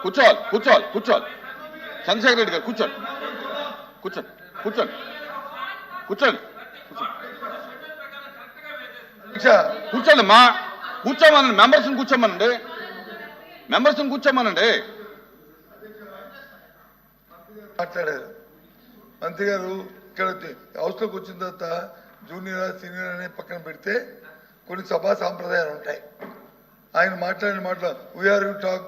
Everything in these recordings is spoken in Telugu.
కూర్చోవాలి కూర్చోవాలి కూర్చోవాలి చంద్రశేఖర్ రెడ్డి గారు కూర్చోండి కూర్చోండి కూర్చోండి కూర్చోండి కూర్చోండి అమ్మా కూర్చోమనండి మెంబర్స్ని కూర్చోమనండి మెంబర్స్ని కూర్చోమనండి మాట్లాడారు మంత్రి గారు ఇక్కడ హౌస్లోకి వచ్చిన తర్వాత జూనియర్ సీనియర్ అనే పక్కన పెడితే కొన్ని సభా సాంప్రదాయాలు ఉంటాయి. ఆయన మాట్లాడిన మాటలు వీఆర్ యూ టాక్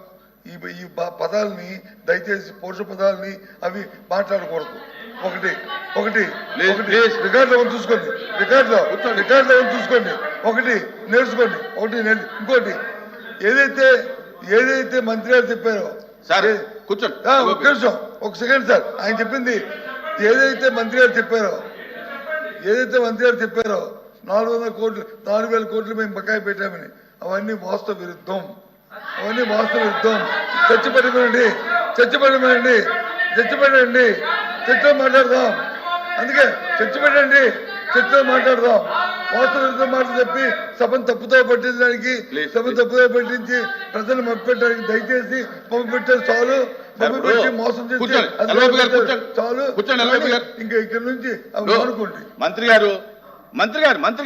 ఈ పదాలని దయచేసి పౌరుష పదాలని అవి మాట్లాడకూడదు. ఒకటి ఒకటి ఒకటి రికార్డులో చూసుకోండి, రికార్డులో చూసుకోండి, ఒకటి నేర్చుకోండి, ఒకటి ఇంకోటి ఏదైతే మంత్రి గారు చెప్పారో సరే కూర్చోండి ఒక నిమిషం ఒక సెకండ్ సార్. ఆయన చెప్పింది ఏదైతే మంత్రి గారు చెప్పారో 400 కోట్లు 4,000 కోట్లు మేము బకాయి పెట్టామని అవన్నీ వాస్తవ విరుద్ధం. చర్చలో మాట్లాడదాం. అందుకే చర్చలో మాట్లాడదాం. వాస్తవ విరుద్ధం మాటలు చెప్పి సభను తప్పుతో పట్టించడానికి పట్టించి ప్రజలు మభ్యపెట్టడానికి దయచేసి మభ్యపెట్టారు చాలు. మోసం చేసి చాలు. ఇంకా ఇక్కడ నుంచి అనుకోండి. మంత్రి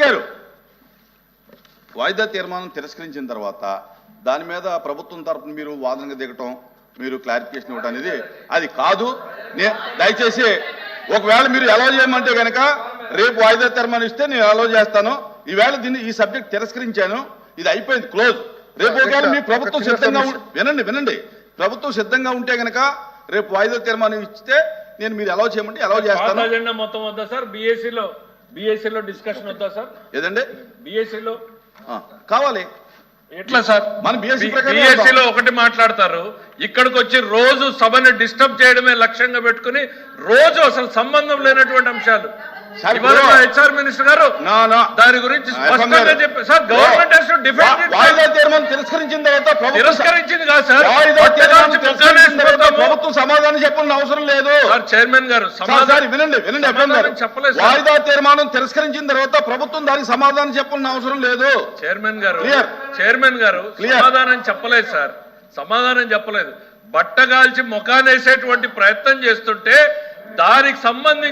గారు వాయిదా తీర్మానం తిరస్కరించిన తర్వాత దాని మీద ప్రభుత్వం తరపున మీరు వాదనగా దిగటం, మీరు క్లారిఫికేషన్ ఇవ్వటం అనేది అది కాదు. దయచేసి ఒకవేళ మీరు అలౌ చేయమంటే కనుక రేపు వాయిదా తీర్మానం ఇస్తే నేను అలౌ చేస్తాను. ఈవేళ ఈ సబ్జెక్ట్ తిరస్కరించాను, ఇది అయిపోయింది, క్లోజ్. రేపు ఒకవేళ మీ ప్రభుత్వం సిద్ధంగా వినండి ప్రభుత్వం సిద్ధంగా ఉంటే కనుక రేపు వాయిదా తీర్మానం ఇస్తే నేను మీరు అలౌ చేయమంటే అలౌ చేస్తాను. అజెండా మొత్తం వద్దా సార్? బిఎస్సీలో డిస్కషన్ వద్దా సార్? ఏదండి బిఎస్సీలో కావాలి. ఎట్లా సార్? మన బిఎస్సీలో ఒకటి మాట్లాడతారు, ఇక్కడికి వచ్చి రోజు సభని డిస్టర్బ్ చేయడమే లక్ష్యంగా పెట్టుకుని రోజు అసలు సంబంధం లేనటువంటి అంశాలు. హెచ్ఆర్ మినిస్టర్ గారు దాని గురించి స్పష్టంగా చెప్పారు sir. Government has to defend it. వాయిదా తీర్మానం తిరస్కరించిన తర్వాత తిరస్కరించింది కాదు సార్, ప్రభుత్వం సమాధానం చెప్పాల్సిన అవసరం లేదు సార్. చైర్మన్ గారు వినండి చెప్పలేదు. వాయిదా తీర్మానం తిరస్కరించిన తర్వాత ప్రభుత్వం దానికి సమాధానం చెప్పాల్సిన అవసరం లేదు. చైర్మన్ గారు సమాధానం చెప్పలేదు సార్, సమాధానం చెప్పలేదు. బట్టగాల్చి ముఖానేసేటువంటి ప్రయత్నం చేస్తుంటే దానికి సంబంధించి